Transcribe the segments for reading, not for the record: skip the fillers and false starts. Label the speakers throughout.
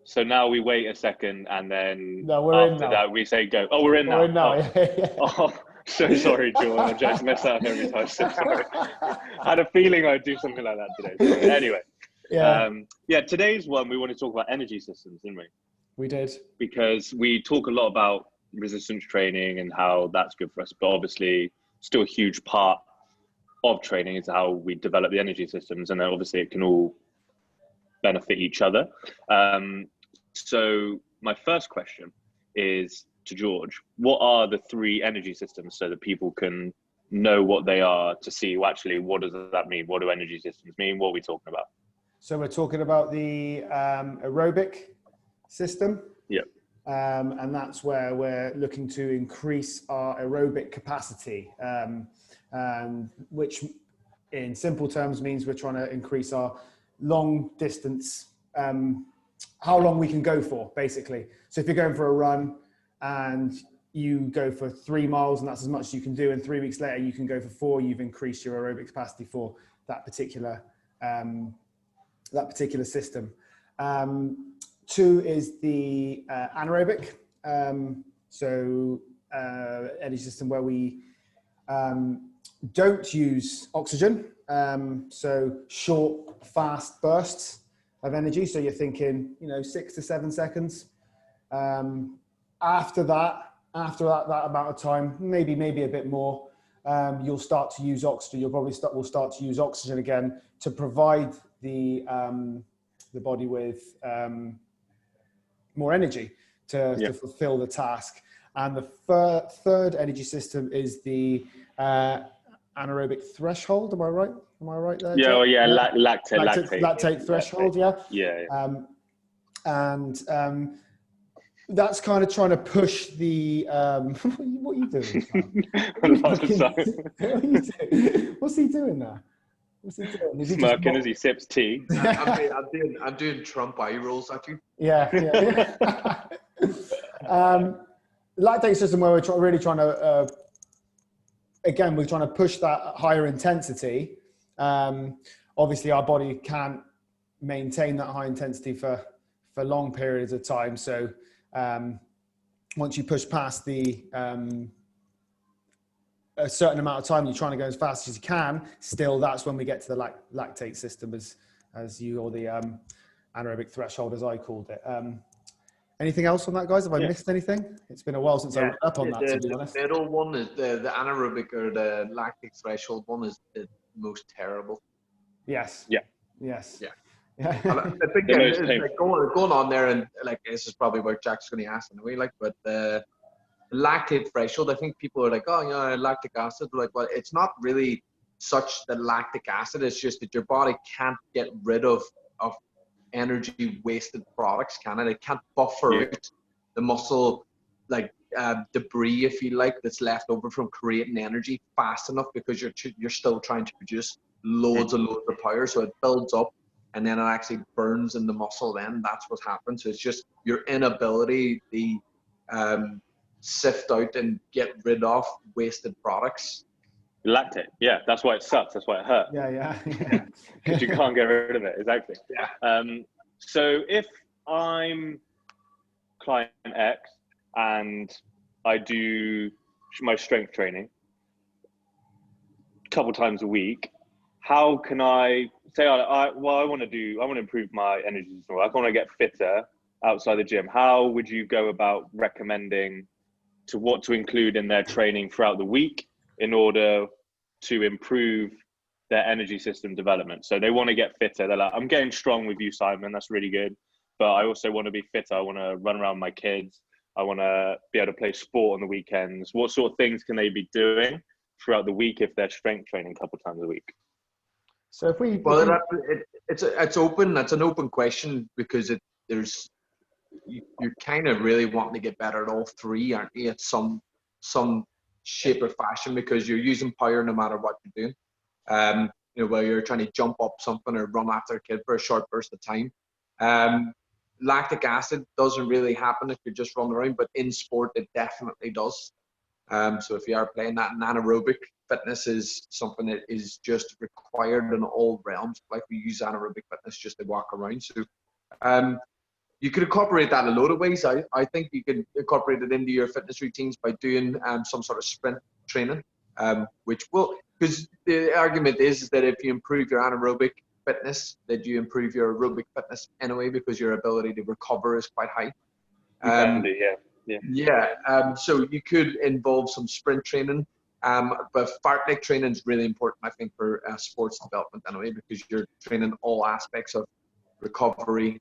Speaker 1: So now we wait a seced, and then
Speaker 2: No, we're in
Speaker 1: after
Speaker 2: now.
Speaker 1: that we say go. Oh, we're in now.
Speaker 2: We're in now.
Speaker 1: Oh.
Speaker 2: Yeah.
Speaker 1: Oh, so sorry, Jordan. I just mess that up every time. So sorry. I had a feeling I'd do something like that today. Sorry. Anyway,
Speaker 2: Yeah.
Speaker 1: Today's one we want to talk about energy systems, didn't we?
Speaker 2: We did.
Speaker 1: Because we talk a lot about resistance training and how that's good for us, but obviously still a huge part of training is how we develop the energy systems, and then obviously it can all benefit each other. So my first question is to George: what are the three energy systems, so that people can know what they are, to see, well, actually, what does that mean? What do energy systems mean? What are we talking about?
Speaker 2: So we're talking about the aerobic system.
Speaker 1: Yep.
Speaker 2: And that's where we're looking to increase our aerobic capacity, which in simple terms means we're trying to increase our long distance, how long we can go for, basically. So if you're going for a run and you go for 3 miles and that's as much as you can do, and 3 weeks later you can go for 4, you've increased your aerobic capacity for that particular system. 2 is the anaerobic, energy system where we don't use oxygen, so short, fast bursts of energy. So you're thinking, 6 to 7 seconds. After that amount of time, maybe a bit more, you'll start to use oxygen. We'll start to use oxygen again to provide the body with more energy to fulfill the task. And the third energy system is the anaerobic threshold. Am I right? There?
Speaker 1: Yeah, well, yeah,
Speaker 2: yeah.
Speaker 1: lactate
Speaker 2: threshold.
Speaker 1: Yeah.
Speaker 2: That's kind of trying to push the. What are you doing? What are you doing? What's he doing there? What's he doing? Is he
Speaker 1: smirking as he sips tea?
Speaker 3: I'm doing Trump eye rolls at you.
Speaker 2: Yeah. Lactate system where we're really trying to. Again, we're trying to push that higher intensity. Obviously, our body can't maintain that high intensity for long periods of time. So once you push past the a certain amount of time, you're trying to go as fast as you can. Still, that's when we get to the lactate system, as you, or the anaerobic threshold, as I called it. Anything else on that, guys? Have I missed anything? It's been a while since I read up on that, to be honest.
Speaker 3: The middle one is the anaerobic, or the lactic threshold one, is the most terrible.
Speaker 2: Yes.
Speaker 1: Yeah.
Speaker 2: Yes.
Speaker 3: Yeah.
Speaker 2: Yeah.
Speaker 3: I think like going on there, and like this is probably what Jack's going to ask anyway. But the lactate threshold, I think people are like, oh, lactic acid. Like, well, it's not really such the lactic acid. It's just that your body can't get rid of energy wasted products, can it? It can't buffer out the muscle debris, if you like, that's left over from creating energy fast enough, because you're still trying to produce loads of power. So it builds up and then it actually burns in the muscle. Then that's what happens. So it's just your inability to sift out and get rid of wasted products.
Speaker 1: Lactate, yeah, that's why it sucks. That's why it hurts.
Speaker 2: Yeah.
Speaker 1: Because you can't get rid of it. Exactly.
Speaker 3: Yeah.
Speaker 1: So if I'm client X and I do my strength training a couple times a week, how can I say, I want to improve my energy system. I want to get fitter outside the gym. How would you go about recommending what to include in their training throughout the week in order to improve their energy system development? So they want to get fitter. They're like, I'm getting strong with you, Simon. That's really good. But I also want to be fitter. I want to run around with my kids. I want to be able to play sport on the weekends. What sort of things can they be doing throughout the week if they're strength training a couple of times a week?
Speaker 2: So if we,
Speaker 3: it's open. That's an open question, because you're kind of really wanting to get better at all three, aren't you? At some shape or fashion, because you're using power no matter what you're doing. Whether you're trying to jump up something or run after a kid for a short burst of time. Lactic acid doesn't really happen if you're just running around, but in sport it definitely does. So if you are playing that, anaerobic fitness is something that is just required in all realms. Like, we use anaerobic fitness just to walk around. So You could incorporate that a load of ways. I think you can incorporate it into your fitness routines by doing some sort of sprint training, which will, because the argument is that if you improve your anaerobic fitness, that you improve your aerobic fitness anyway, because your ability to recover is quite high.
Speaker 1: Exactly,
Speaker 3: So you could involve some sprint training, but fartlek training is really important, I think, for sports development anyway, because you're training all aspects of recovery,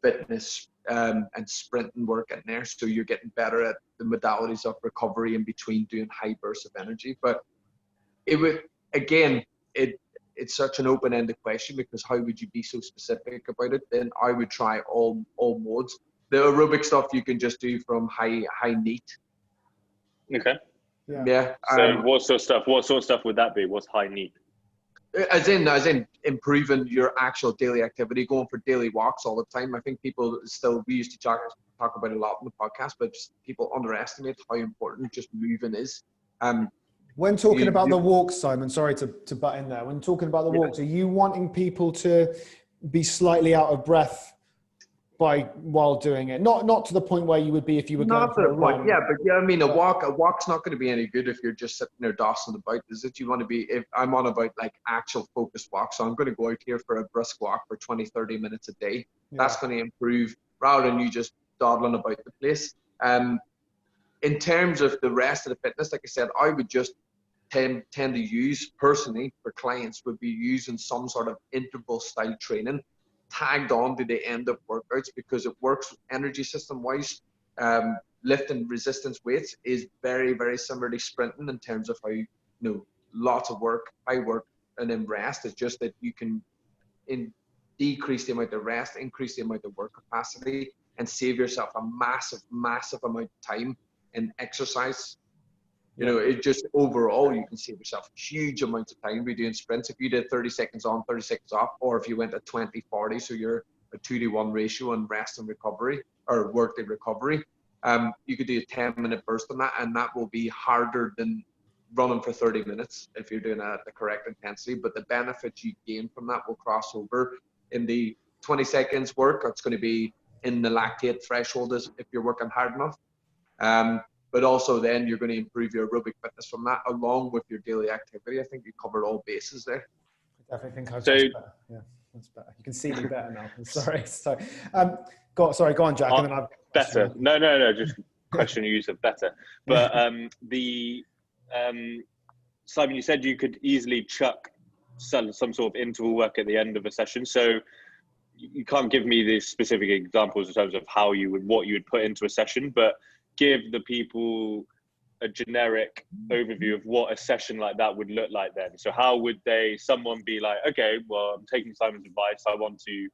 Speaker 3: fitness, and sprinting work in there. So you're getting better at the modalities of recovery in between doing high bursts of energy. But it would, again, it's such an open-ended question, because how would you be so specific about it? Then I would try all modes. The aerobic stuff you can just do from high NEAT.
Speaker 1: Okay.
Speaker 3: Yeah.
Speaker 1: So what sort of stuff would that be? What's high NEAT?
Speaker 3: As in improving your actual daily activity, going for daily walks all the time. I think we used to talk about it a lot in the podcast, but just people underestimate how important just moving is.
Speaker 2: When talking about the walks, Simon, sorry to butt in there. When talking about the walks, are you wanting people to be slightly out of breath while doing it? Not to the point where you would be if you were going for a run.
Speaker 3: Yeah, but I mean, a walk's not going to be any good if you're just sitting there dossing about. Is it? You want to be, if I'm on about like actual focused walk, so I'm going to go out here for a brisk walk for 20-30 minutes a day. That's going to improve rather than you just dawdling about the place. In terms of the rest of the fitness, like I said, I would just tend to use, personally, for clients, would be using some sort of interval style training tagged on to the end of workouts, because it works energy system wise. Lifting resistance weights is very, very similar to sprinting in terms of how, lots of work, high work, and then rest. It's just that you can decrease the amount of rest, increase the amount of work capacity, and save yourself a massive, massive amount of time in exercise. It just overall, you can save yourself huge amounts of time by doing sprints. If you did 30 seconds on, 30 seconds off, or if you went at 20-40, so you're a 2-to-1 ratio on rest and recovery, or work and recovery, you could do a 10-minute burst on that, and that will be harder than running for 30 minutes if you're doing it at the correct intensity. But the benefits you gain from that will cross over in the 20 seconds work. It's going to be in the lactate threshold if you're working hard enough. But also then you're going to improve your aerobic fitness from that, along with your daily activity. I think you covered all bases there.
Speaker 2: I definitely think that's better. Yeah, that's better. You can see me better now. I'm sorry. So, go on, Jack. And then I've
Speaker 1: better. No. Just question use of better. But Simon, you said you could easily chuck some sort of interval work at the end of a session. So you can't give me the specific examples in terms of what you would put into a session, but give the people a generic overview of what a session like that would look like then. So how would someone be like, okay, well, I'm taking Simon's advice, I want to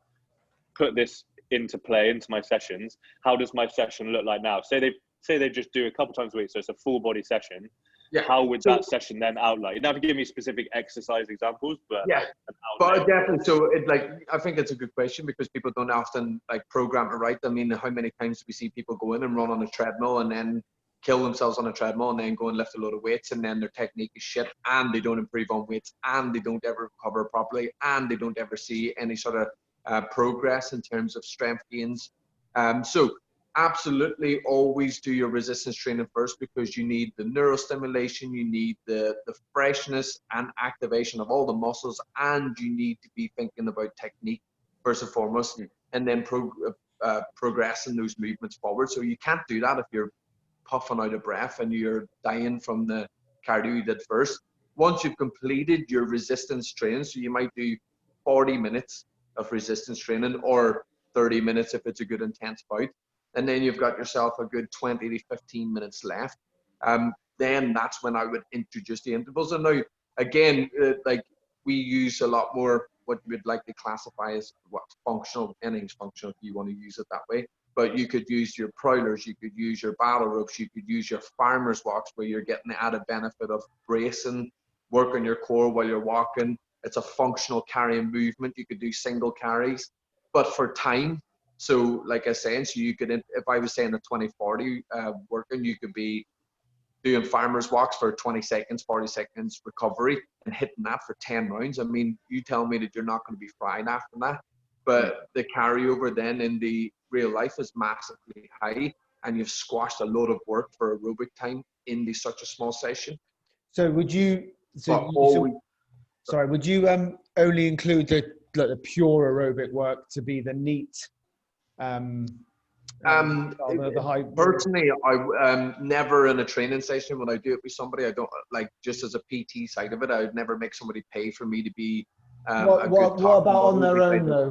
Speaker 1: put this into play into my sessions. How does my session look like now? Say they just do a couple times a week, so it's a full body session. Yeah. How would that session then outline? You don't have to give me specific exercise examples, but
Speaker 3: definitely. So I think it's a good question, because people don't often program it right. I mean, how many times do we see people go in and run on a treadmill and then kill themselves on a treadmill and then go and lift a load of weights, and then their technique is shit, and they don't improve on weights, and they don't ever recover properly, and they don't ever see any sort of progress in terms of strength gains. So absolutely always do your resistance training first, because you need the neurostimulation, you need the freshness and activation of all the muscles, and you need to be thinking about technique first and foremost, and then progressing those movements forward. So you can't do that if you're puffing out of breath and you're dying from the cardio you did first. Once you've completed your resistance training, so you might do 40 minutes of resistance training, or 30 minutes if it's a good intense bout, and then you've got yourself a good 20 to 15 minutes left, then that's when I would introduce the intervals. And now, again, we use a lot more what we'd like to classify as functional. Anything's functional if you want to use it that way. But you could use your prowlers, you could use your battle ropes, you could use your farmer's walks, where you're getting the added benefit of bracing, work on your core while you're walking. It's a functional carrying movement. You could do single carries, but for time. So like I was saying, so you could, if I was saying a 20-40 working, you could be doing farmer's walks for 20 seconds, 40 seconds recovery, and hitting that for 10 rounds. I mean, you tell me that you're not going to be fried after that. but the carryover then in the real life is massively high, and you've squashed a load of work for aerobic time in such a small session.
Speaker 2: So would you? Would you only include the pure aerobic work to be the neat? The high.
Speaker 3: Personally, I never in a training session when I do it with somebody, I don't like, just as a PT side of it, I would never make somebody pay for me to be.
Speaker 2: What about on their own though?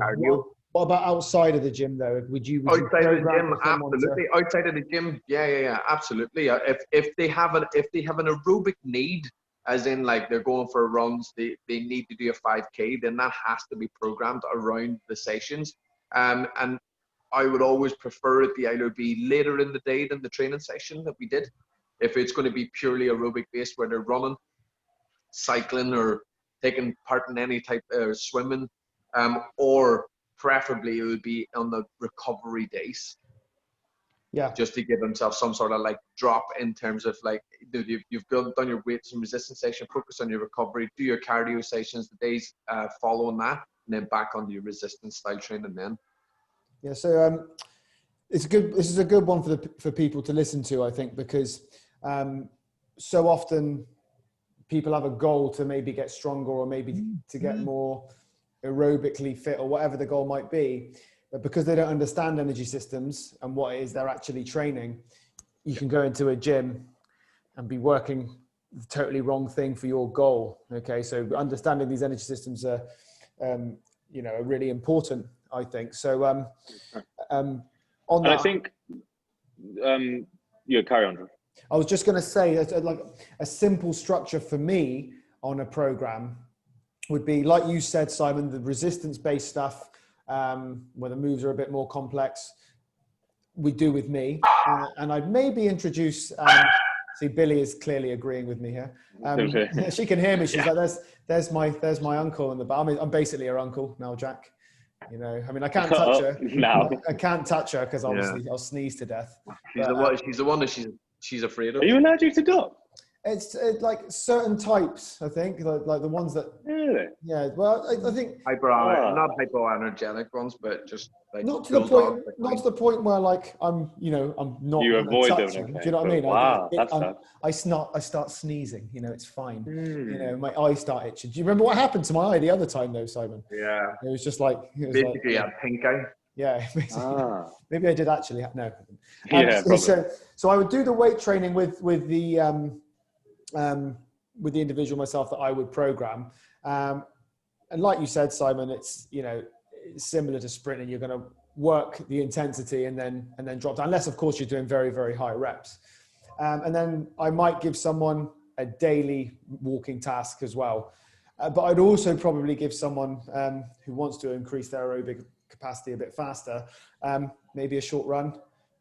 Speaker 2: What about outside of the gym though? Would you
Speaker 3: outside of the gym? Absolutely. Outside of the gym, yeah, absolutely. If they have an aerobic need, as in like they're going for runs, they need to do a 5K, then that has to be programmed around the sessions. And I would always prefer it to either be later in the day than the training session that we did. If it's going to be purely aerobic based, where they're running, cycling, or taking part in any type of swimming, or preferably it would be on the recovery days.
Speaker 2: Yeah.
Speaker 3: Just to give themselves some sort of like drop in terms of like, you've done your weights and resistance session, focus on your recovery, do your cardio sessions the days following that, and then back on your resistance style training then.
Speaker 2: Yeah, so this is a good one for people to listen to, I think, because so often people have a goal to maybe get stronger or maybe to get more aerobically fit or whatever the goal might be. But because they don't understand energy systems and what it is they're actually training, you can go into a gym and be working the totally wrong thing for your goal. Okay, so understanding these energy systems are, are really important, I think. So
Speaker 1: I think, carry on.
Speaker 2: I was just going to say that like a simple structure for me on a program would be, like you said, Simon, the resistance-based stuff, where the moves are a bit more complex, we do with me. And I'd maybe introduce, see, Billy is clearly agreeing with me here. She can hear me. She's like, there's my uncle in the back. I'm basically her uncle now, Jack. You know, I mean, I can't touch her.
Speaker 1: No.
Speaker 2: I can't touch her because obviously I'll sneeze to death.
Speaker 3: She's the one that she's afraid of.
Speaker 1: Are you allergic to dogs?
Speaker 2: It's like certain types, I think, like the ones that.
Speaker 1: Really?
Speaker 2: Yeah. Well, I think.
Speaker 3: Not hypoenergenic ones, but just like
Speaker 2: not to the point where like I'm not.
Speaker 1: You avoid them.
Speaker 2: Okay. Do you know what I mean?
Speaker 1: Wow, that's tough.
Speaker 2: I start sneezing. It's fine. My eyes start itching. Do you remember what happened to my eye the other time though, Simon?
Speaker 3: Yeah.
Speaker 2: It was just like.
Speaker 3: Basically, a pink eye.
Speaker 2: Yeah, maybe I did actually. No.
Speaker 1: Yeah,
Speaker 2: so I would do the weight training with the individual myself that I would program, and like you said, Simon, it's it's similar to sprinting. You're going to work the intensity and then drop down, unless of course you're doing very, very high reps, and then I might give someone a daily walking task as well, but I'd also probably give someone who wants to increase their aerobic capacity a bit faster, maybe a short run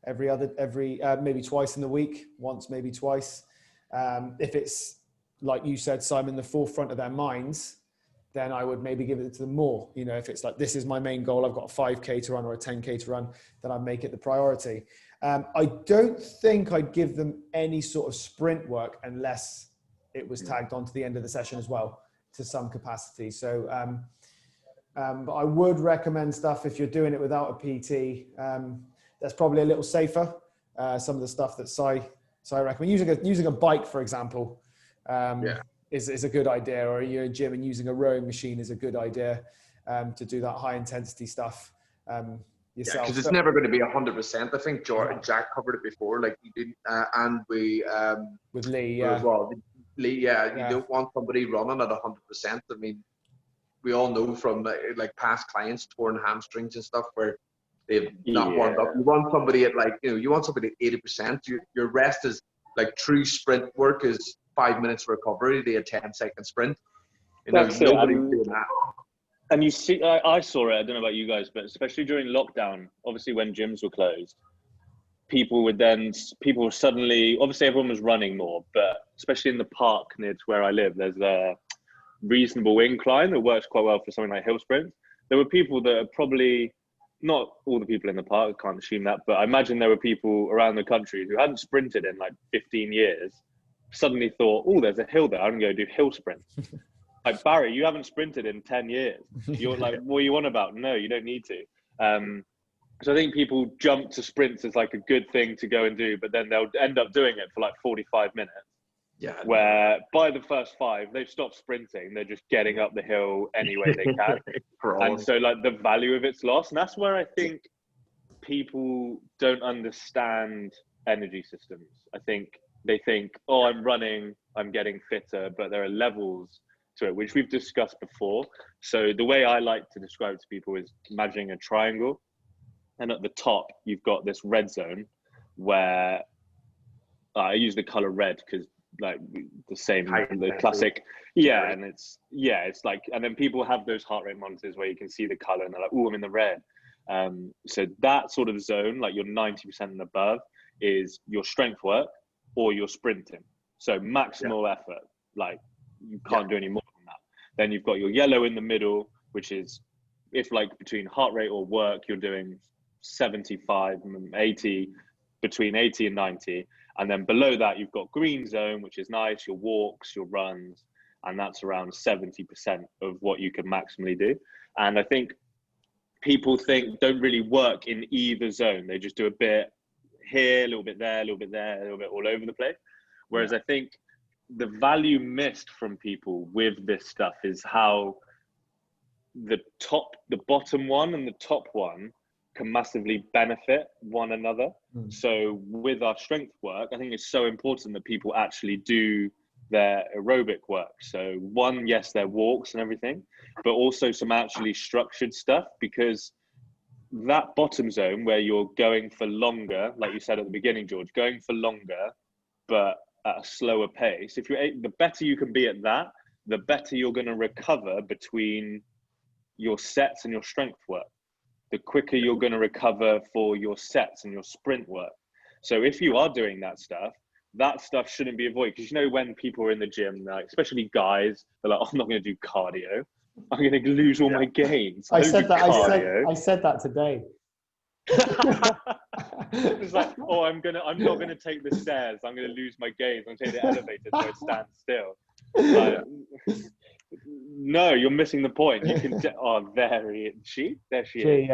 Speaker 2: every maybe twice in the week, once, maybe twice. If it's, like you said, Simon, the forefront of their minds, then I would maybe give it to them more. If it's like, this is my main goal, I've got a 5K to run or a 10K to run, then I'd make it the priority. I don't think I'd give them any sort of sprint work unless it was tagged on to the end of the session as well, to some capacity. So, but I would recommend stuff if you're doing it without a PT. That's probably a little safer. Some of the stuff that I recommend using a bike, for example, is a good idea. Or you're in a gym and using a rowing machine is a good idea to do that high intensity stuff yourself.
Speaker 3: Because it's never going to be 100%. I think Jack covered it before, like he did, and we
Speaker 2: with Lee,
Speaker 3: Lee, you don't want somebody running at 100%. I mean, we all know from like past clients torn hamstrings and stuff where they've not warmed up. You want somebody at you want somebody at 80%. Your rest is like true sprint work is 5 minutes recovery, a 10-second sprint. Nobody's doing that.
Speaker 1: And you see, I saw it. I don't know about you guys, but especially during lockdown, obviously when gyms were closed, people were suddenly, obviously everyone was running more, but especially in the park near to where I live, there's a reasonable incline that works quite well for something like hill sprints. There were people that are probably, not all the people in the park, I can't assume that, but I imagine there were people around the country who hadn't sprinted in like 15 years, suddenly thought, oh, there's a hill there, I'm going to go do hill sprints. like, Barry, you haven't sprinted in 10 years. You're like, what are you on about? No, you don't need to. So I think people jump to sprints as like a good thing to go and do, but then they'll end up doing it for like 45 minutes.
Speaker 3: Yeah.
Speaker 1: Where by the first 5, they've stopped sprinting. They're just getting up the hill any way they can. And so like the value of it's lost. And that's where I think people don't understand energy systems. I think they think, oh, I'm running, I'm getting fitter, but there are levels to it, which we've discussed before. So the way I like to describe to people is imagining a triangle. And at the top, you've got this red zone where I use the color red because like the same, the classic. Yeah. And it's like, and then people have those heart rate monitors where you can see the color and they're like, oh, I'm in the red. So that sort of zone, like your 90% and above, is your strength work or your sprinting. So maximal effort, like you can't do any more than that. Then you've got your yellow in the middle, which is if like between heart rate or work, you're doing 75 and 80, between 80 and 90. And then below that, you've got green zone, which is nice, your walks, your runs, and that's around 70% of what you can maximally do. And I think people don't really work in either zone. They just do a bit here, a little bit there, a little bit there, a little bit all over the place. Whereas I think the value missed from people with this stuff is how the bottom one and the top one can massively benefit one another. So with our strength work, I think it's so important that people actually do their aerobic work. So one, yes, their walks and everything, but also some actually structured stuff, because that bottom zone where you're going for longer, like you said at the beginning, George, going for longer, but at a slower pace, the better you can be at that, the better you're going to recover between your sets and your strength work. The quicker you're going to recover for your sets and your sprint work. So if you are doing that stuff shouldn't be avoided. Because when people are in the gym, like, especially guys, they're like, oh, I'm not going to do cardio. I'm going to lose all my gains.
Speaker 4: I said that today.
Speaker 1: It's like, oh, I'm not going to take the stairs. I'm going to lose my gains. I'm going to take the elevator, so I stand still. Like, no, you're missing the point. You can. There she is.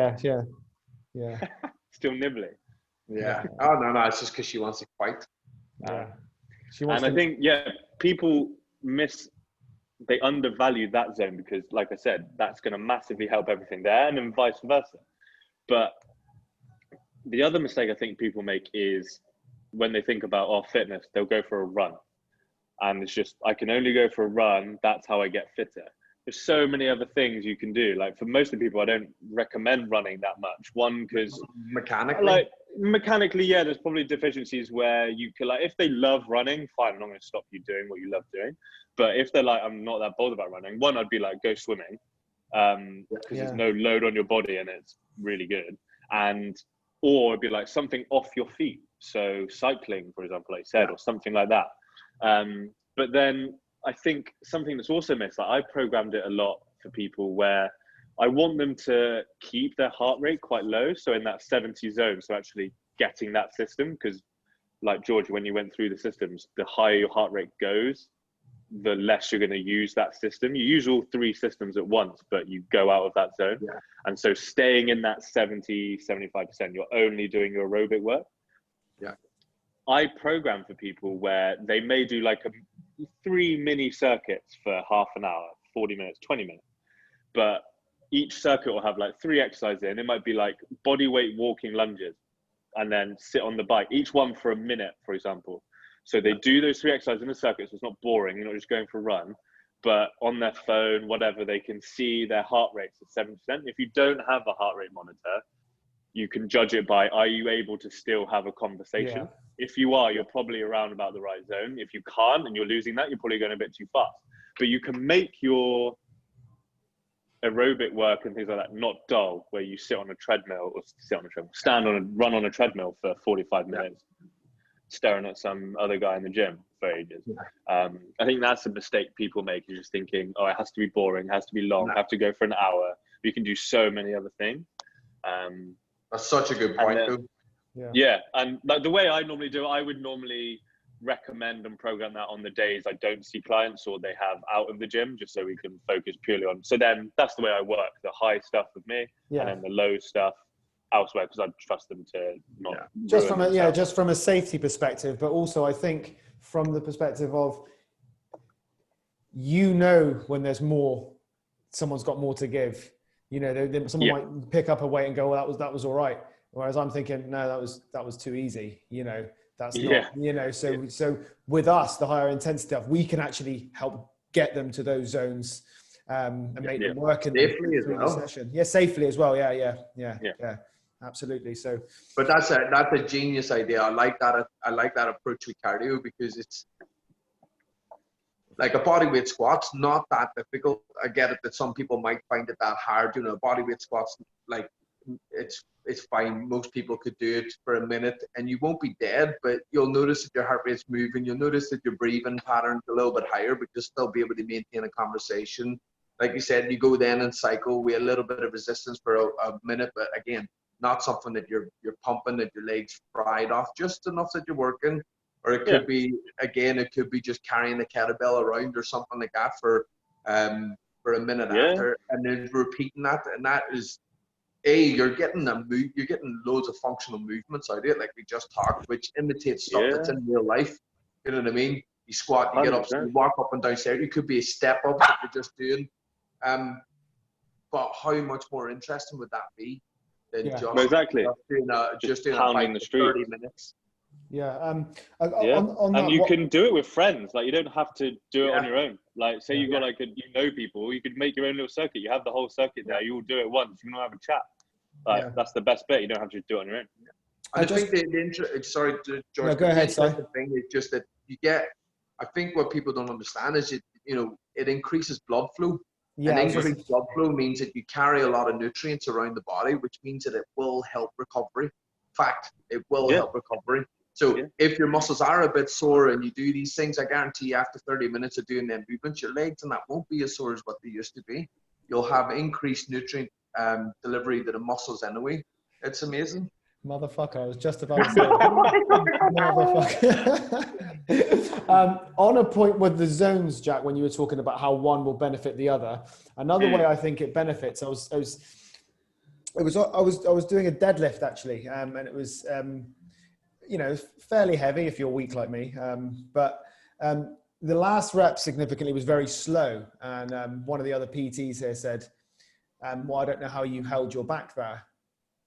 Speaker 4: Yeah.
Speaker 1: Still nibbling.
Speaker 3: Yeah. Oh no, it's just because she wants to fight.
Speaker 4: Yeah.
Speaker 1: I think people they undervalue that zone because, like I said, that's going to massively help everything there, and then vice versa. But the other mistake I think people make is when they think about fitness, they'll go for a run. And it's just, I can only go for a run. That's how I get fitter. There's so many other things you can do. Like for most of the people, I don't recommend running that much. One, because mechanically, there's probably deficiencies where you can, like, if they love running, fine, I'm not going to stop you doing what you love doing. But if they're like, I'm not that bothered about running, one, I'd be like, go swimming, because there's no load on your body and it's really good. Or it'd be like something off your feet. So cycling, for example, like I said, or something like that. But then I think something that's also missed, like I programmed it a lot for people where I want them to keep their heart rate quite low. So in that 70 zone, so actually getting that system, because like George, when you went through the systems, the higher your heart rate goes, the less you're going to use that system. You use all 3 systems at once, but you go out of that zone. Yeah. And so staying in that 70, 75%, you're only doing your aerobic work.
Speaker 3: Yeah.
Speaker 1: I program for people where they may do like 3 mini circuits for half an hour, 40 minutes, 20 minutes. But each circuit will have like 3 exercises in. It might be like body weight walking lunges and then sit on the bike, each one for a minute, for example. So they do those 3 exercises in the circuit, so it's not boring, you're not just going for a run, but on their phone, whatever, they can see their heart rates at 7%. If you don't have a heart rate monitor, you can judge it by, are you able to still have a conversation? Yeah. If you are, you're probably around about the right zone. If you can't and you're losing that, you're probably going a bit too fast. But you can make your aerobic work and things like that not dull, where you sit on a treadmill or run on a treadmill for 45 minutes, staring at some other guy in the gym for ages. I think that's a mistake people make, is just thinking, oh, it has to be boring, it has to be long, I have to go for an hour. You can do so many other things.
Speaker 3: That's such a good point, too.
Speaker 1: Yeah, and like the way I normally do it, I would normally recommend and program that on the days I don't see clients or they have out of the gym, just so we can focus purely on. So then that's the way I work: the high stuff with me, and then the low stuff elsewhere, because I trust them to not.
Speaker 2: Just from a safety perspective, but also I think from the perspective of, when there's more, someone's got more to give. Someone might pick up a weight and go, well, that was all right. Whereas I'm thinking, no, that was too easy. That's not, so with us, the higher intensity stuff, we can actually help get them to those zones and make them work in
Speaker 3: safely as well.
Speaker 2: Session. Yeah, safely as well. Yeah. Absolutely. So,
Speaker 3: but that's a genius idea. I like that approach with cardio, because it's like a bodyweight squat's not that difficult. I get it that some people might find it that hard. Bodyweight squats, like it's fine. Most people could do it for a minute and you won't be dead, but you'll notice that your heart rate's moving. You'll notice that your breathing pattern's a little bit higher, but you'll still be able to maintain a conversation. Like you said, you go then and cycle with a little bit of resistance for a minute, but again, not something that you're pumping, that your legs fried off, just enough that you're working. Or it could be, again, it could be just carrying the kettlebell around or something like that for a minute after, and then repeating that. And that is, you're getting you're getting loads of functional movements out of it, like we just talked, which imitates stuff that's in real life. You know what I mean? You squat, you 100%. Get up, you walk up and down stairs. It could be a step up that you're just doing. But how much more interesting would that be than just doing
Speaker 1: pounding the street
Speaker 3: 30 minutes?
Speaker 2: Yeah.
Speaker 1: And you can do it with friends. Like, you don't have to do it on your own. Like, say you've got people, you could make your own little circuit. You have the whole circuit there. You all do it once. You can all have a chat. Like, that's the best bit. You don't have to do it on your own.
Speaker 3: I think sorry, George.
Speaker 2: No, go ahead. Sorry.
Speaker 3: The thing is just that I think what people don't understand is it increases blood flow. Yeah, and increased blood flow means that you carry a lot of nutrients around the body, which means that it will help recovery. Fact, it will help recovery. So if your muscles are a bit sore and you do these things, I guarantee you after 30 minutes of doing them movements, your legs and that won't be as sore as what they used to be. You'll have increased nutrient delivery to the muscles anyway. It's amazing.
Speaker 2: Motherfucker, I was just about to say motherfucker. On a point with the zones, Jack, when you were talking about how one will benefit the other, another way I think it benefits, I was doing a deadlift actually, and it was fairly heavy if you're weak like me, but the last rep significantly was very slow, and one of the other PTs here said, well, I don't know how you held your back there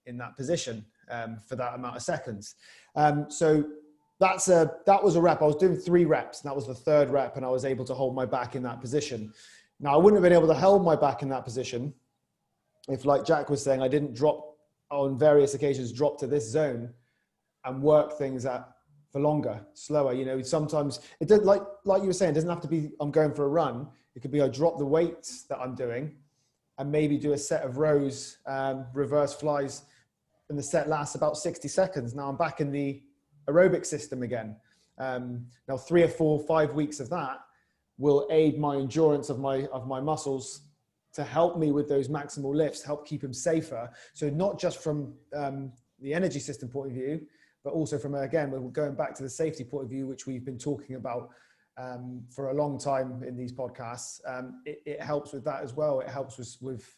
Speaker 2: in that position for that amount of seconds. So that was a rep. I was doing 3 reps, and that was the 3rd rep, and I was able to hold my back in that position. Now, I wouldn't have been able to hold my back in that position if, like Jack was saying, I didn't on various occasions drop to this zone and work things for longer, slower. Sometimes it does, like you were saying, it doesn't have to be I'm going for a run. It could be I drop the weights that I'm doing and maybe do a set of rows, reverse flies, and the set lasts about 60 seconds. Now I'm back in the aerobic system again. Now 3 or 4, 5 weeks of that will aid my endurance of my muscles to help me with those maximal lifts, help keep them safer. So not just from the energy system point of view, but also from, again, we're going back to the safety point of view, which we've been talking about for a long time in these podcasts. It helps with that as well. It helps with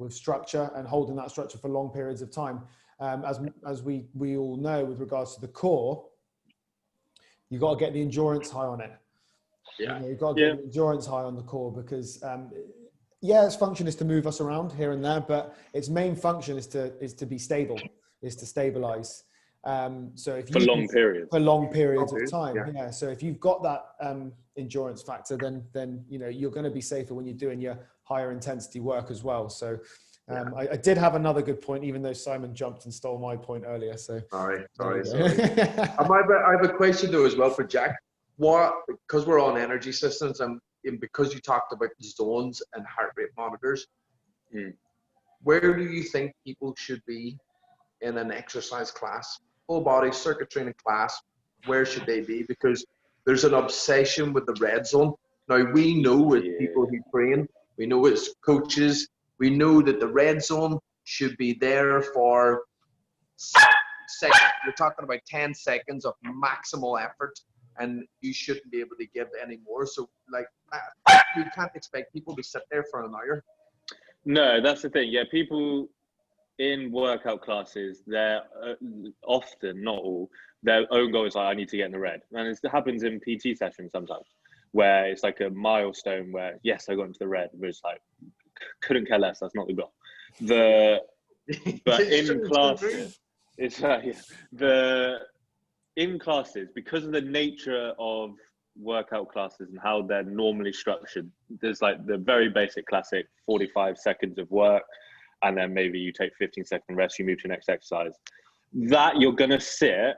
Speaker 2: structure and holding that structure for long periods of time. As we all know, with regards to the core, you've got to get the endurance high on it.
Speaker 3: Yeah.
Speaker 2: You've got to get the endurance high on the core, because its function is to move us around here and there, but its main function is to be stable, is to stabilize. So if
Speaker 1: for long
Speaker 2: periods of time, So if you've got that endurance factor, then you're going to be safer when you're doing your higher intensity work as well. So I did have another good point, even though Simon jumped and stole my point earlier. So
Speaker 3: sorry. I have a question though as well for Jack. Because we're on energy systems, and because you talked about zones and heart rate monitors, where do you think people should be in an exercise class, full body circuit training class? Where should they be? Because there's an obsession with the red zone. Now we know as people who train, we know as coaches, we know that the red zone should be there for seconds. You're talking about 10 seconds of maximal effort. and you shouldn't be able to give any more. So like you can't expect people to sit there for an hour.
Speaker 1: No, that's the thing. Yeah, people in workout classes, they're often, not all, their own goal is like, I need to get in the red. And it happens in PT sessions sometimes, where it's like a milestone where, yes, I got into the red, but it's like, couldn't care less, that's not the goal. But in classes, it's in classes, because of the nature of workout classes and how they're normally structured, there's like the very basic classic 45 seconds of work, and then maybe you take 15-second rest, you move to the next exercise. That you're going to sit,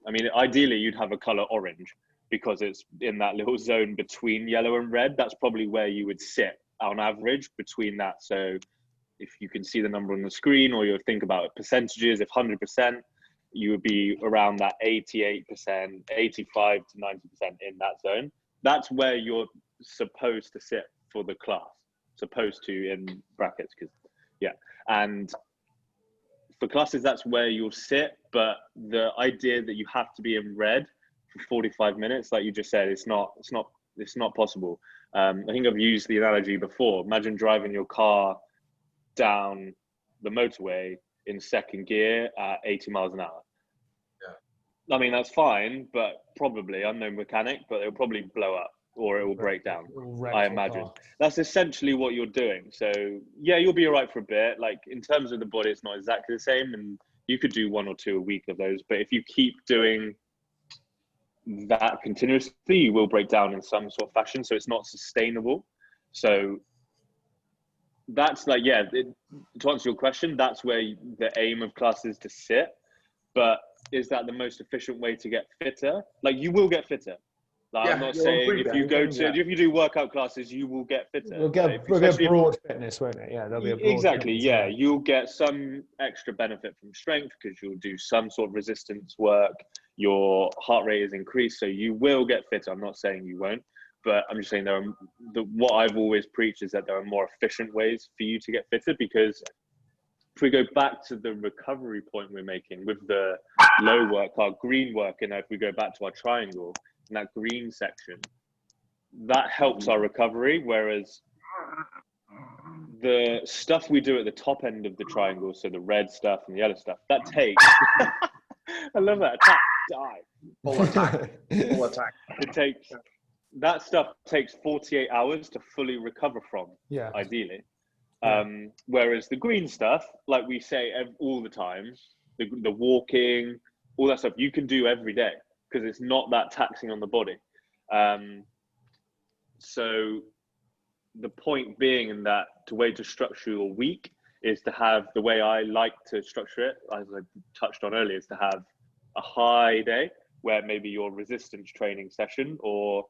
Speaker 1: I mean, ideally you'd have a color orange because it's in that little zone between yellow and red. That's probably where you would sit on average between that. So if you can see the number on the screen, or you think about percentages, if 100%, you would be around that 88%, 85 to 90% in that zone. That's where you're supposed to sit for the class. Supposed to in brackets, because yeah. And for classes, that's where you'll sit. But the idea that you have to be in red for 45 minutes, like you just said, it's not possible. I think I've used the analogy before. Imagine driving your car down the motorway in second gear at 80 miles an hour. Yeah. I mean, that's fine, but probably, I'm no mechanic, but it'll probably blow up or it will break down, I imagine. That's essentially what you're doing. So yeah, you'll be all right for a bit. Like in terms of the body, it's not exactly the same, and you could do 1 or 2 a week of those. But if you keep doing that continuously, you will break down in some sort of fashion. So it's not sustainable. So that's like, yeah, to answer your question, that's where the aim of class is to sit. But is that the most efficient way to get fitter? Like, you will get fitter. Like, yeah, I'm not saying if you do workout classes, you will get fitter.
Speaker 4: We'll get broad fitness, won't it? Yeah, there'll be a broad
Speaker 1: exactly. Yeah,
Speaker 4: fitness.
Speaker 1: You'll get some extra benefit from strength because you'll do some sort of resistance work. Your heart rate is increased, so you will get fitter. I'm not saying you won't, but I'm just saying what I've always preached is that there are more efficient ways for you to get fitter. Because if we go back to the recovery point we're making with the low work, our green work, and if we go back to our triangle, in that green section, that helps our recovery, whereas the stuff we do at the top end of the triangle, so the red stuff and the yellow stuff, that takes I love that attack,
Speaker 3: full attack.
Speaker 1: That stuff takes 48 hours to fully recover from, ideally. Whereas the green stuff, like we say all the time, the walking, all that stuff, you can do every day, because it's not that taxing on the body. So the point being in that the way to structure your week is to have, the way I like to structure it, as I touched on earlier, is to have a high day where maybe your resistance training session or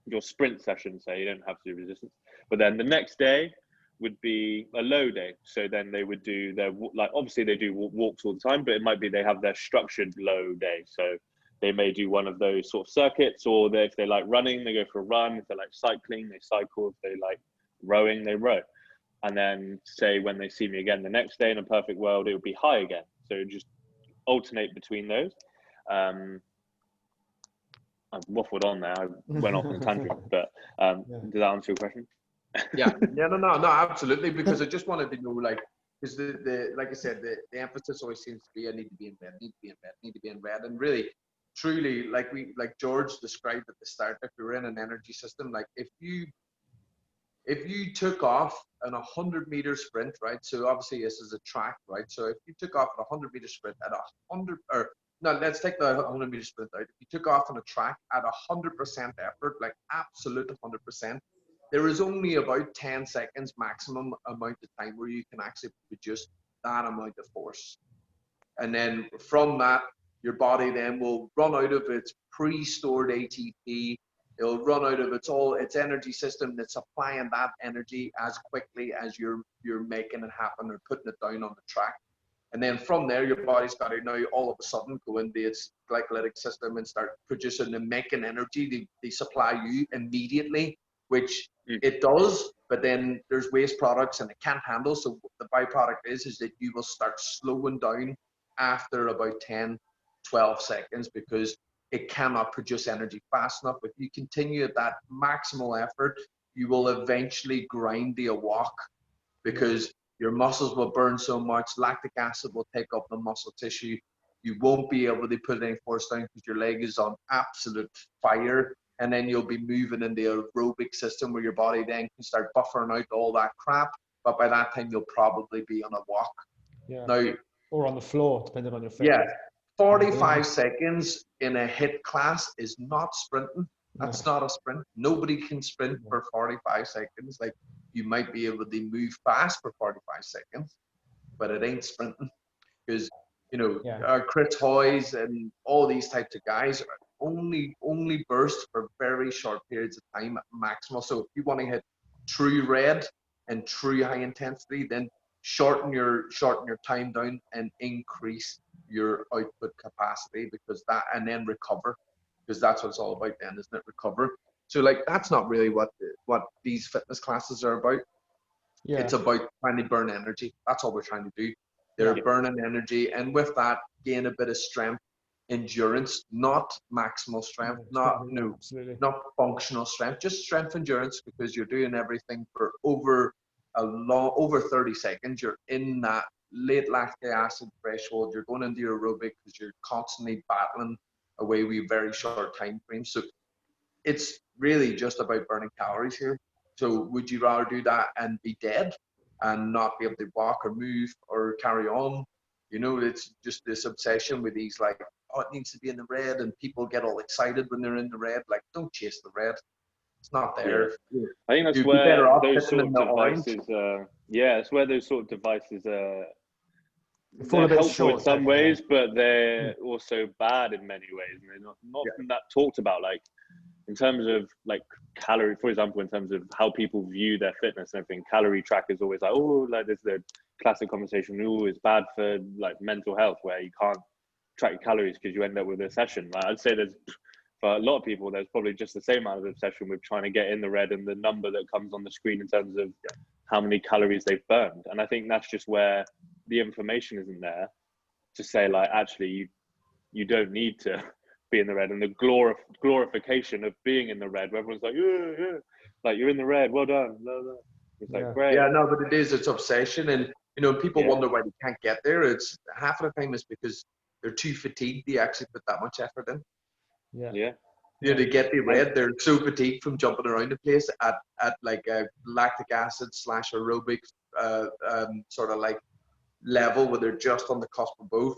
Speaker 1: your sprint session, say, you don't have to do resistance, but then the next day would be a low day. So then they would do their, like, obviously they do walks all the time, but it might be they have their structured low day. So they may do one of those sort of circuits, or if they like running, they go for a run. If they like cycling, they cycle. If they like rowing, they row. And then say when they see me again the next day, in a perfect world, it would be high again. So just alternate between those. I've waffled on there. I went off on a tangent, but did that answer your question?
Speaker 3: No, absolutely. Because I just wanted to know, like, because like I said, the emphasis always seems to be, I need to be in bed, need to be in bed, and really, truly, like George described at the start, if you're in an energy system, like if you took off an 100-meter sprint, right? So obviously this is a track, right? So if you took off an 100-meter sprint at 100, or no, let's take the 100-meter sprint out. If you took off on a track at 100% effort, like absolute 100%, there is only about 10 seconds maximum amount of time where you can actually produce that amount of force. And then from that, your body then will run out of its pre-stored ATP. It'll run out of its energy system that's supplying that energy as quickly as you're making it happen or putting it down on the track. And then from there, your body's got to now all of a sudden go into its glycolytic system and start producing and making energy. They supply you immediately, which it does, but then there's waste products and it can't handle. So the byproduct is that you will start slowing down after about 10, 12 seconds, because it cannot produce energy fast enough. If you continue at that maximal effort, you will eventually grind to a walk, because your muscles will burn so much, lactic acid will take up the muscle tissue. You won't be able to put any force down because your leg is on absolute fire. And then you'll be moving in the aerobic system where your body then can start buffering out all that crap. But by that time, you'll probably be on a walk.
Speaker 4: Yeah.
Speaker 3: Now,
Speaker 4: or on the floor, depending on your fitness.
Speaker 3: Yeah, 45 seconds in a HIIT class is not sprinting. That's not a sprint. Nobody can sprint for 45 seconds. Like, you might be able to move fast for 45 seconds, but it ain't sprinting. Because, you know, Chris Hoyes and all these types of guys only burst for very short periods of time at maximal. So if you want to hit true red and true high intensity, then shorten your time down and increase your output capacity, because that, and then recover, because that's what it's all about then, isn't it? Recover. So like, that's not really what these fitness classes are about. Yeah. It's about trying to burn energy. That's all we're trying to do. They're burning energy, and with that, gain a bit of strength, endurance, not maximal strength, not functional strength, just strength endurance, because you're doing everything for over 30 seconds. You're in that late lactic acid threshold. You're going into your aerobic because you're constantly battling away with very short time frames. So it's really just about burning calories here. So would you rather do that and be dead and not be able to walk or move or carry on? You know, it's just this obsession with these, like, oh, it needs to be in the red, and people get all excited when they're in the red. Like, don't chase the red. It's not there.
Speaker 1: Yeah. I think that's where those sort of devices, it's where those sort of devices are helpful in some ways, but they're also bad in many ways, and they're not that talked about. Like, in terms of like calorie, for example, in terms of how people view their fitness and everything, calorie track is always like, oh, like there's the classic conversation, oh, it's bad for like mental health, where you can't track your calories because you end up with a session. Like, I'd say for a lot of people, there's probably just the same amount of obsession with trying to get in the red and the number that comes on the screen in terms of how many calories they've burned. And I think that's just where the information isn't there to say, like, actually, you don't need to be in the red, and the glorification of being in the red, where everyone's like, yeah, like, you're in the red, well done, blah, blah. It's like, great.
Speaker 3: Yeah, no, but it's obsession, and you know, people wonder why they can't get there. It's half of the time is because they're too fatigued to actually put that much effort in.
Speaker 1: Yeah.
Speaker 3: You know, to get the red, they're so fatigued from jumping around the place at like a lactic acid / aerobic sort of like level, where they're just on the cusp of both,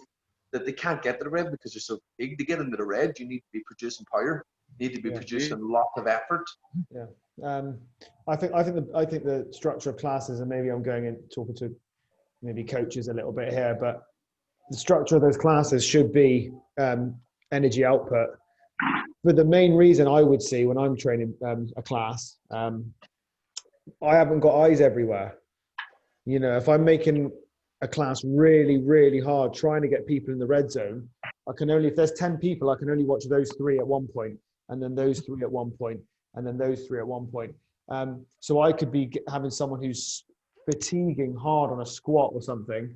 Speaker 3: that they can't get to the red because they're so big. To get into the red, you need to be producing power. You need to be producing lots of effort.
Speaker 4: Yeah. I think the structure of classes, and maybe I'm going and talking to maybe coaches a little bit here, but the structure of those classes should be energy output. But the main reason I would see when I'm training a class, I haven't got eyes everywhere. You know, if I'm making a class really, really hard, trying to get people in the red zone, if there's 10 people, I can only watch those 3 at one point, and then those 3 at one point, and then those 3 at one point. So I could be having someone who's fatiguing hard on a squat or something,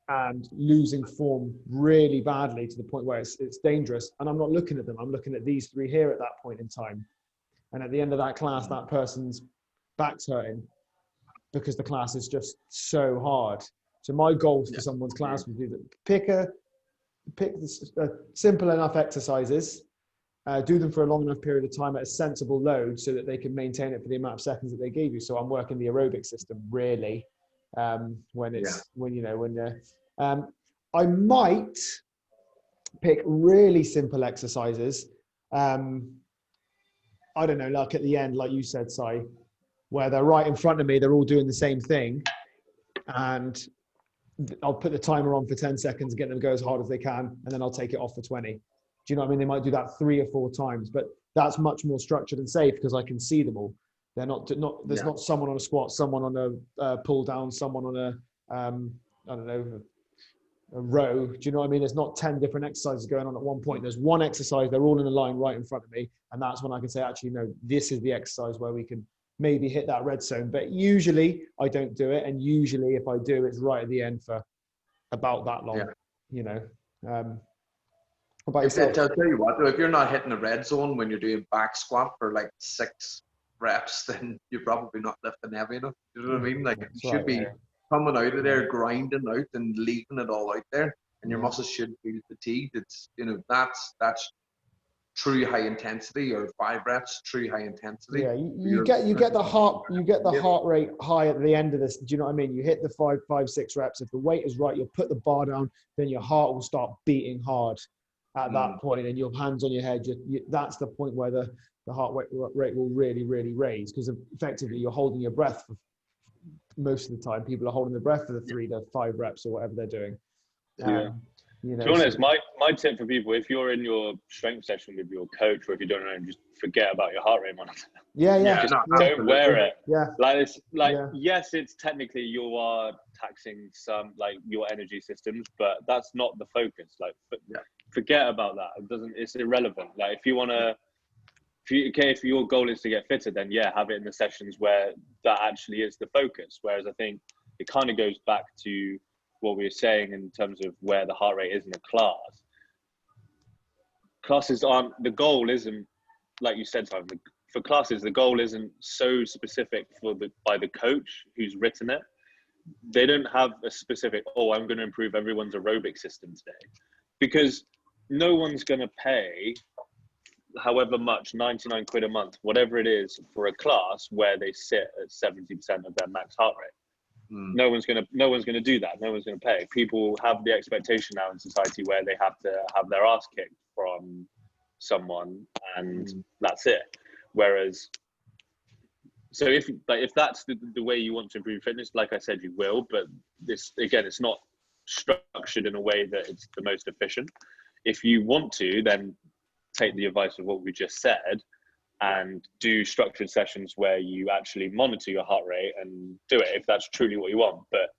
Speaker 4: and losing form really badly to the point where it's dangerous. And I'm not looking at them. I'm looking at these 3 here at that point in time. And at the end of that class, that person's back's hurting because the class is just so hard. So my goal for someone's class would be to pick simple enough exercises, do them for a long enough period of time at a sensible load so that they can maintain it for the amount of seconds that they gave you. So I'm working the aerobic system really. I might pick really simple exercises. I don't know, like at the end, like you said, Si, where they're right in front of me, they're all doing the same thing, and I'll put the timer on for 10 seconds, get them to go as hard as they can, and then I'll take it off for 20. Do you know what I mean? They might do that 3 or 4 times, but that's much more structured and safe because I can see them all. They're there's not someone on a squat, someone on a pull down, someone on a row. Do you know what I mean? There's not 10 different exercises going on at one point. There's one exercise, they're all in a line right in front of me. And that's when I can say, actually, no, this is the exercise where we can maybe hit that red zone. But usually I don't do it. And usually if I do, it's right at the end for about that long, you know. What about yourself?
Speaker 3: I'll tell you what, though, if you're not hitting the red zone when you're doing back squat for like 6 reps, then you're probably not lifting heavy enough. You know what I mean? Like you should be coming out of there, grinding out and leaving it all out there, and your muscles should feel fatigued. It's, you know, that's true high intensity, or 5 reps, true high intensity.
Speaker 4: Yeah, you get the heart rate high at the end of this. Do you know what I mean? You hit the 5, 6 reps. If the weight is right, you'll put the bar down, then your heart will start beating hard at that point, and your hands on your head. That's the point where the heart rate will really, really raise, because effectively you're holding your breath for most of the time. People are holding their breath for the 3 to 5 reps or whatever they're doing. You know,
Speaker 1: to be honest, my tip for people, if you're in your strength session with your coach, or if you don't know, just forget about your heart rate monitor. Just don't wear it. Yes, it's technically you are taxing some, like, your energy systems, but that's not the focus. Like, forget about that. It's irrelevant. Like, if your goal is to get fitter, then have it in the sessions where that actually is the focus. Whereas I think it kind of goes back to what we were saying in terms of where the heart rate is in a class. Classes aren't, the goal isn't, like you said, Simon, for classes, the goal isn't so specific by the coach who's written it. They don't have a specific, I'm going to improve everyone's aerobic system today. Because no one's going to pay however much, 99 quid a month, whatever it is, for a class where they sit at 70% of their max heart rate. No one's gonna do that. No one's gonna pay. People have the expectation now in society where they have to have their ass kicked from someone, and that's it. Whereas, so if that's the way you want to improve fitness, like I said, you will. But this, again, it's not structured in a way that it's the most efficient. If you want to, then take the advice of what we just said and do structured sessions where you actually monitor your heart rate and do it if that's truly what you want. But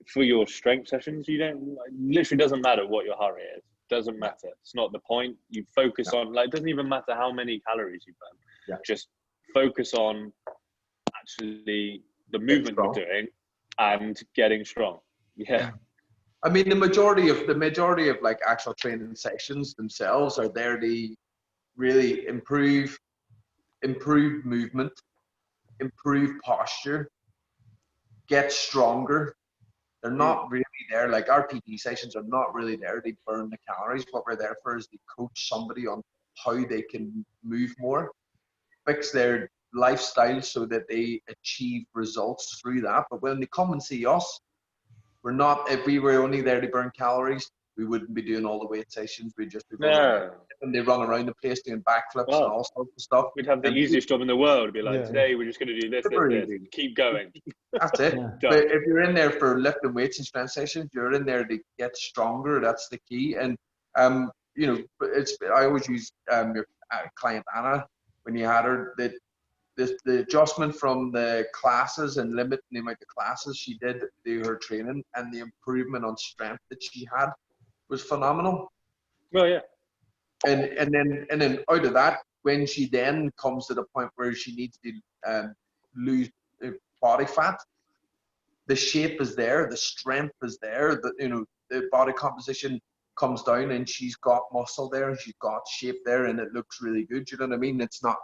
Speaker 1: for your strength sessions, literally doesn't matter what your heart rate is. Doesn't matter. It's not the point. You focus on, like, it doesn't even matter how many calories you burn. Just focus on actually the movement you're doing and getting strong.
Speaker 3: I mean, the majority of like actual training sessions themselves are there to really improve movement, improve posture, get stronger. They're not really there, like our PT sessions are not really there to burn the calories. What we're there for is to coach somebody on how they can move more, fix their lifestyle so that they achieve results through that. But when they come and see us, if we were only there to burn calories, we wouldn't be doing all the weight sessions. We'd just be and they run around the place doing backflips and all sorts of stuff.
Speaker 1: We'd have the easiest job in the world. Be like, today we're just going to do this. Keep going.
Speaker 3: That's it. But if you're in there for lifting weights and strength sessions, you're in there to get stronger. That's the key. And you know, I always use your client Anna, when you had her, that the adjustment from the classes and limiting the amount of classes she did to do her training, and the improvement on strength that she had was phenomenal.
Speaker 1: Well, yeah.
Speaker 3: And then out of that, when she then comes to the point where she needs to lose body fat, the shape is there, the strength is there, the body composition comes down, and she's got muscle there, and she's got shape there, and it looks really good. You know what I mean? It's not,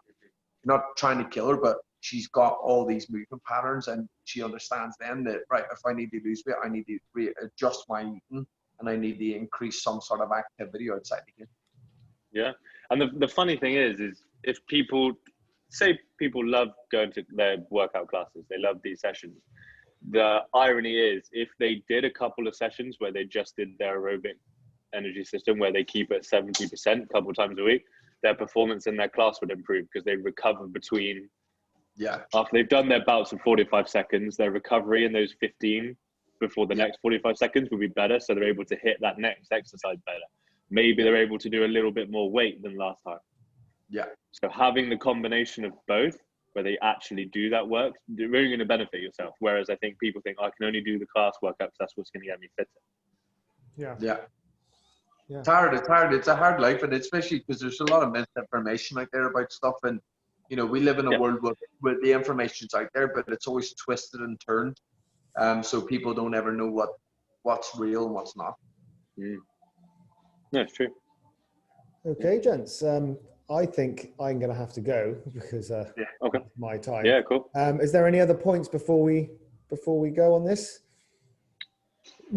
Speaker 3: you're not trying to kill her, but she's got all these movement patterns, and she understands then that, right, if I need to lose weight, I need to readjust my eating, and I need to increase some sort of activity outside the gym.
Speaker 1: Yeah. And the funny thing is if people love going to their workout classes, they love these sessions. The irony is, if they did a couple of sessions where they just did their aerobic energy system, where they keep it 70% a couple of times a week, their performance in their class would improve, because they recover between, after they've done their bouts of 45 seconds, their recovery in those 15 before the next 45 seconds will be better. So they're able to hit that next exercise better. Maybe they're able to do a little bit more weight than last time. Yeah. So having the combination of both, where they actually do that work, you're really going to benefit yourself. Whereas I think people think, I can only do the class workouts, that's what's going to get me fitter.
Speaker 3: Yeah. It's hard. It's a hard life, and especially because there's a lot of misinformation out there about stuff. And you know, we live in a world where the information's out there, but it's always twisted and turned. So people don't ever know what's real and what's not.
Speaker 1: No, it's true.
Speaker 4: Okay, gents. I think I'm going to have to go because
Speaker 1: Okay.
Speaker 4: it's my time.
Speaker 1: Yeah, cool.
Speaker 4: Is there any other points before we go on this?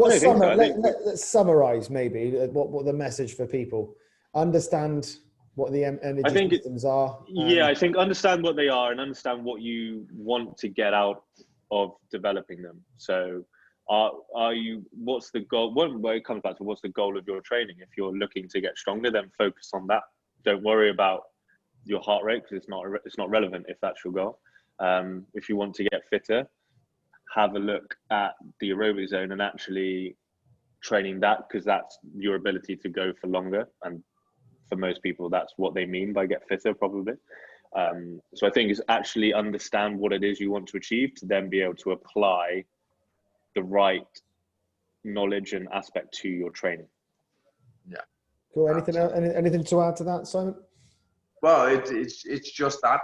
Speaker 1: I think so.
Speaker 4: Let's summarize maybe what the message for people. Understand what the energy systems are.
Speaker 1: I think understand what they are and understand what you want to get out of developing them. So are you, what's the goal? Well, it comes back to what's the goal of your training. If you're looking to get stronger, then focus on that. Don't worry about your heart rate because it's not relevant if that's your goal. If you want to get fitter, have a look at the aerobic zone and actually training that, because that's your ability to go for longer. And for most people, that's what they mean by get fitter, probably. So I think is actually understand what it is you want to achieve to then be able to apply the right knowledge and aspect to your training.
Speaker 3: Yeah.
Speaker 4: Cool. Anything else? Anything to add to that, Simon?
Speaker 3: Well, it's just that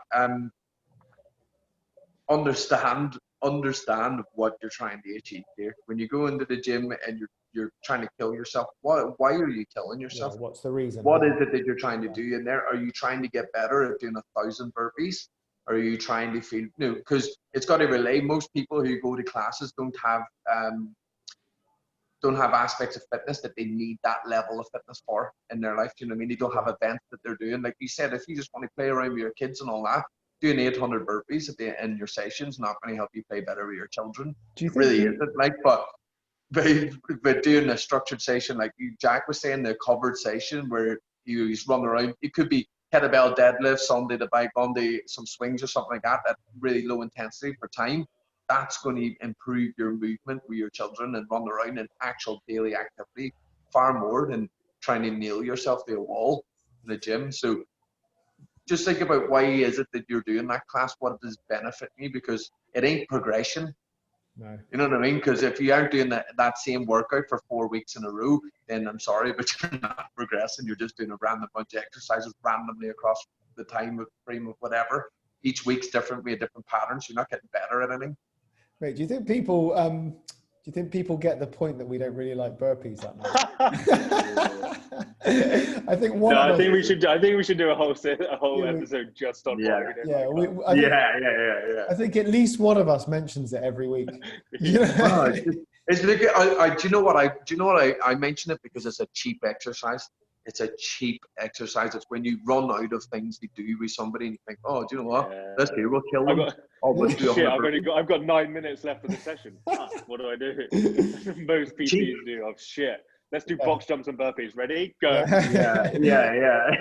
Speaker 3: understand what you're trying to achieve here. When you go into the gym and you're trying to kill yourself, why are you killing yourself?
Speaker 4: Yeah, what's the reason?
Speaker 3: What is it that you're trying to do in there? Are you trying to get better at doing 1,000 burpees? Are you trying to feel new? Because it's got to relate. Most people who go to classes don't have aspects of fitness that they need that level of fitness for in their life. You know what I mean? They don't have events that they're doing. Like you said, if you just want to play around with your kids and all that, doing 800 burpees at the end of your session is not going to help you play better with your children.
Speaker 4: Do you
Speaker 3: It
Speaker 4: think
Speaker 3: really isn't. Like, but doing a structured session, like Jack was saying, the covered session where he's running around, it could be kettlebell deadlifts, Sunday the bike, Monday some swings or something like that, at really low intensity for time. That's going to improve your movement with your children and run around in actual daily activity far more than trying to nail yourself to a wall in the gym. So just think about why is it that you're doing that class? What does benefit me? Because it ain't progression.
Speaker 4: No.
Speaker 3: You know what I mean? Because if you aren't doing that same workout for 4 weeks in a row, then I'm sorry, but you're not progressing. You're just doing a random bunch of exercises randomly across the time frame of whatever. Each week's different. We have different patterns. You're not getting better at anything.
Speaker 4: Wait, do you think people get the point that we don't really like burpees that much? I think one.
Speaker 1: No, I think we should do a whole episode just on why we don't like
Speaker 3: Yeah.
Speaker 2: I think at least one of us mentions it every week.
Speaker 3: Well, it's like, do you know what I mention it because it's a cheap exercise. It's a cheap exercise. It's when you run out of things to do with somebody and you think, oh, do you know what? Let's do. We'll kill them.
Speaker 1: I've got 9 minutes left of the session. What do I do? Most PTs do. Oh shit. Let's do box jumps and burpees. Ready? Go.
Speaker 3: Yeah.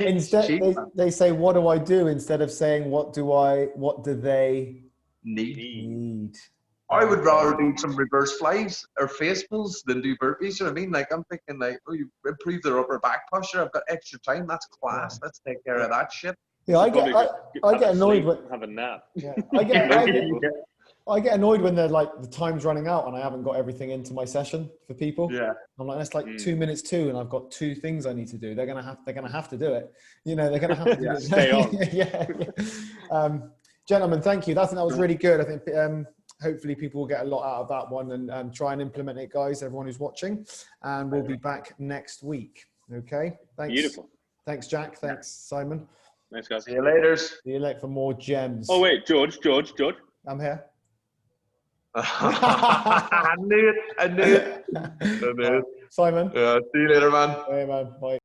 Speaker 2: Instead, they say, "What do I do?" instead of saying, "What do they need?"
Speaker 3: I would rather do some reverse flies or face pulls than do burpees. You know what I mean? Like I'm thinking, like, oh, you improve their upper back posture. I've got extra time. That's class. Yeah. Let's take care of that shit.
Speaker 2: Yeah, I get annoyed when
Speaker 1: have a nap.
Speaker 2: Yeah, I get annoyed when they're like the time's running out and I haven't got everything into my session for people.
Speaker 3: Yeah,
Speaker 2: I'm like, that's like 2 minutes too, and I've got 2 things I need to do. They're gonna have to do it. You know, they're gonna have to do it.
Speaker 1: Stay on.
Speaker 2: Gentlemen, thank you. I think that was really good. I think hopefully people will get a lot out of that one and try and implement it, guys. Everyone who's watching, and we'll be back next week. Okay. Thanks.
Speaker 1: Beautiful.
Speaker 2: Thanks, Jack. Thanks, Simon.
Speaker 1: Thanks, guys.
Speaker 3: See you later.
Speaker 2: See you later for more gems.
Speaker 1: Oh wait, George.
Speaker 2: I'm here.
Speaker 3: I knew it.
Speaker 2: Simon.
Speaker 3: See you later, man.
Speaker 2: Hey, man. Bye.